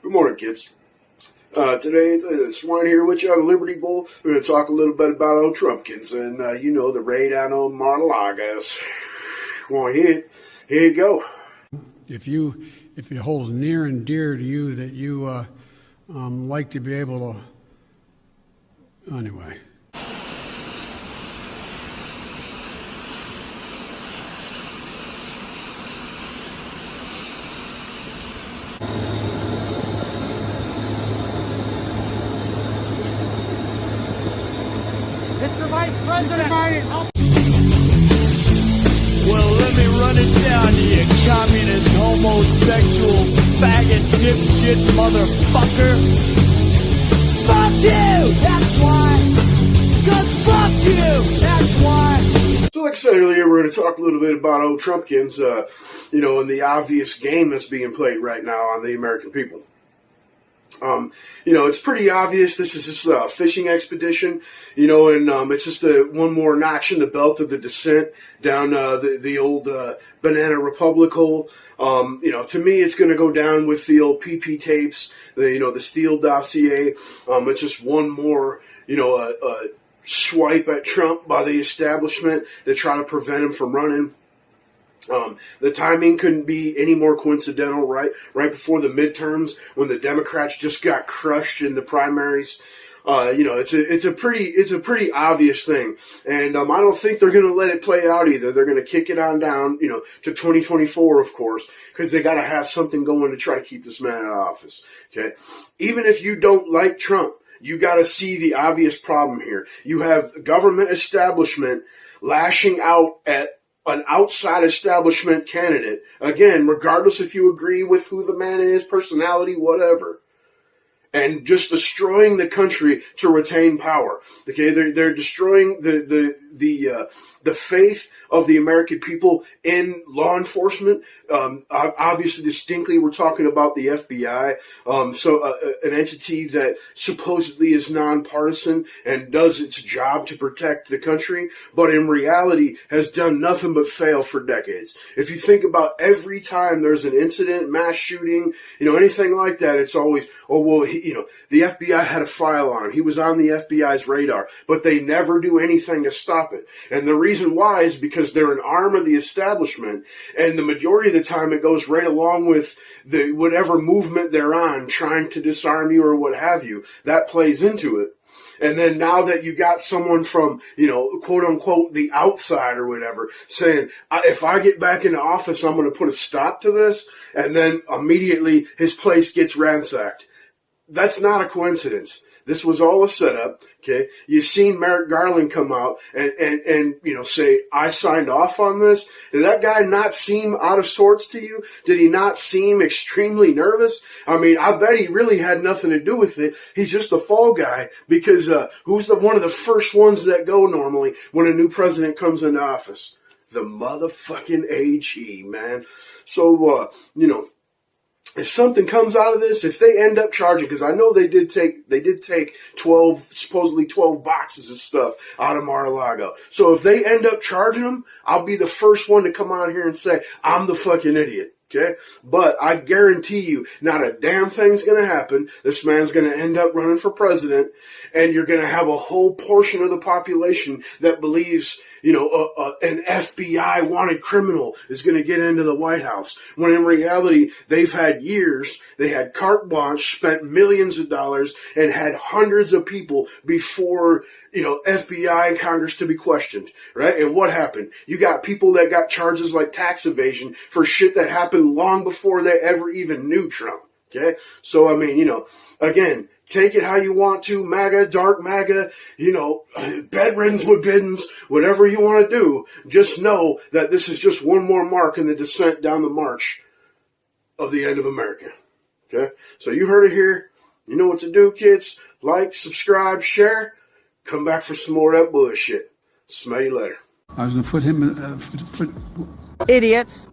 Good morning, kids. Today, it's Swine here with you on Liberty Bowl. We're going to talk a little bit about old Trumpkins and, the raid on MAR-A-LAGO. Well, here you go. If it holds near and dear to you that you like to be able to, anyway. Mr. Vice President, well, let me run it down to you, communist, homosexual, faggot, dipshit, motherfucker. Fuck you! That's why! Just fuck you! That's why! So like I said earlier, we're going to talk a little bit about old Trumpkins, and the obvious game that's being played right now on the American people. It's pretty obvious this is just a fishing expedition, and it's just one more notch in the belt of the descent down the old Banana Republic hole. To me, it's going to go down with the old PP tapes, the Steele dossier. It's just one more, swipe at Trump by the establishment to try to prevent him from running. The timing couldn't be any more coincidental, right before the midterms when the Democrats just got crushed in the primaries. It's a pretty obvious thing, and I don't think they're going to let it play out either. They're going to kick it on down, to 2024, of course, because they got to have something going to try to keep this man in office. Okay, even if you don't like Trump, you got to see the obvious problem here. You have government establishment lashing out at an outside establishment candidate, again, regardless if you agree with who the man is, personality, whatever, and just destroying the country to retain power. Okay, they're destroying the faith of the American people in law enforcement. Obviously, distinctly, we're talking about the FBI, an entity that supposedly is nonpartisan and does its job to protect the country, but in reality has done nothing but fail for decades. If you think about every time there's an incident, mass shooting, anything like that, it's always, the FBI had a file on him. He was on the FBI's radar, but they never do anything to stop it. And the reason why is because they're an arm of the establishment, and the majority of the time it goes right along with the whatever movement they're on, trying to disarm you or what have you. That plays into it. And then now that you got someone from, quote unquote, the outside or whatever, saying, if I get back into office, I'm going to put a stop to this, and then immediately his place gets ransacked. That's not a coincidence. This was all a setup, okay? You've seen Merrick Garland come out and say, I signed off on this. Did that guy not seem out of sorts to you? Did he not seem extremely nervous? I mean, I bet he really had nothing to do with it. He's just a fall guy because who's one of the first ones that go normally when a new president comes into office? The motherfucking AG, man. So, if something comes out of this, if they end up charging, because I know they did take 12, supposedly 12 boxes of stuff out of Mar-A-Lago. So if they end up charging them, I'll be the first one to come out here and say, I'm the fucking idiot. Okay? But I guarantee you, not a damn thing's going to happen. This man's going to end up running for president, and you're going to have a whole portion of the population that believes, an FBI wanted criminal is going to get into the White House. When in reality, they've had years, they had carte blanche, spent millions of dollars, and had hundreds of people before, FBI and Congress to be questioned, right? And what happened? You got people that got charges like tax evasion for shit that happened long before they ever even knew Trump, okay? So, again, take it how you want to, MAGA, dark MAGA, bedrins with biddens, whatever you want to do. Just know that this is just one more mark in the descent down the march of the end of America. Okay? So you heard it here. You know what to do, kids. Like, subscribe, share. Come back for some more of that bullshit. Smell you later. I was going to put him, idiots.